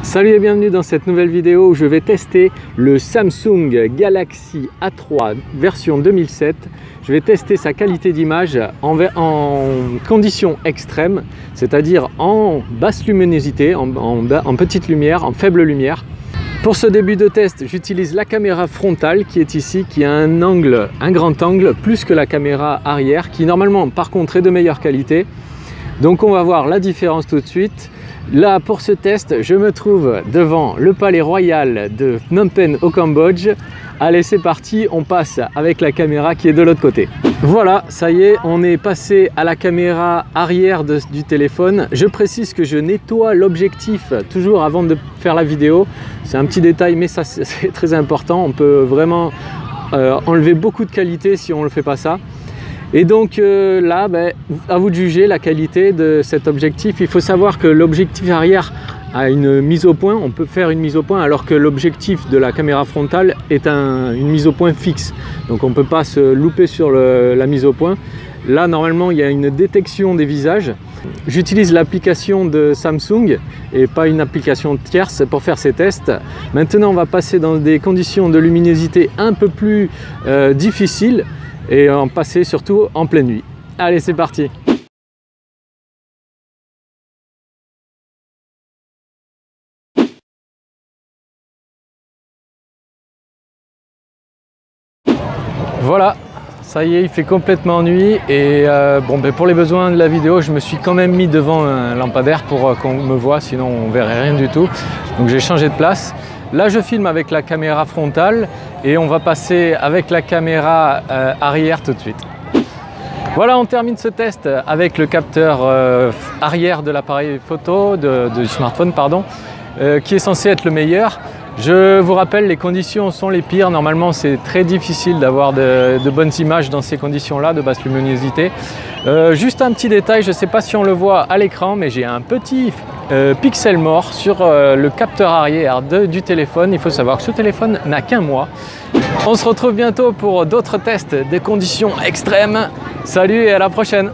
Salut et bienvenue dans cette nouvelle vidéo où je vais tester le Samsung Galaxy A3 version 2007. Je vais tester sa qualité d'image en conditions extrêmes, c'est-à-dire en basse luminosité, en petite lumière, en faible lumière. Pour ce début de test, j'utilise la caméra frontale qui est ici, qui a un grand angle plus que la caméra arrière, qui normalement par contre est de meilleure qualité. Donc on va voir la différence tout de suite. Là, pour ce test, je me trouve devant le palais royal de Phnom Penh au Cambodge. Allez, c'est parti, on passe avec la caméra qui est de l'autre côté. Voilà, ça y est, on est passé à la caméra arrière du téléphone. Je précise que je nettoie l'objectif toujours avant de faire la vidéo. C'est un petit détail, mais ça c'est très important. On peut vraiment enlever beaucoup de qualité si on ne le fait pas ça. Et donc là, à vous de juger la qualité de cet objectif. Il faut savoir que l'objectif arrière a une mise au point, on peut faire une mise au point, alors que l'objectif de la caméra frontale est une mise au point fixe. Donc on ne peut pas se louper sur la mise au point. Là, normalement, il y a une détection des visages. J'utilise l'application de Samsung et pas une application tierce pour faire ces tests. Maintenant, on va passer dans des conditions de luminosité un peu plus difficiles et en passer surtout en pleine nuit. Allez, c'est parti! Voilà, ça y est, il fait complètement nuit et pour les besoins de la vidéo, je me suis quand même mis devant un lampadaire pour qu'on me voit, sinon on verrait rien du tout. Donc j'ai changé de place. Là, je filme avec la caméra frontale et on va passer avec la caméra arrière tout de suite. Voilà, on termine ce test avec le capteur arrière de l'appareil photo, du smartphone, pardon, qui est censé être le meilleur. Je vous rappelle, les conditions sont les pires. Normalement, c'est très difficile d'avoir de bonnes images dans ces conditions-là, de basse luminosité. Juste un petit détail, je ne sais pas si on le voit à l'écran, mais j'ai un petit pixel mort sur le capteur arrière du téléphone. Il faut savoir que ce téléphone n'a qu'un mois. On se retrouve bientôt pour d'autres tests des conditions extrêmes. Salut et à la prochaine!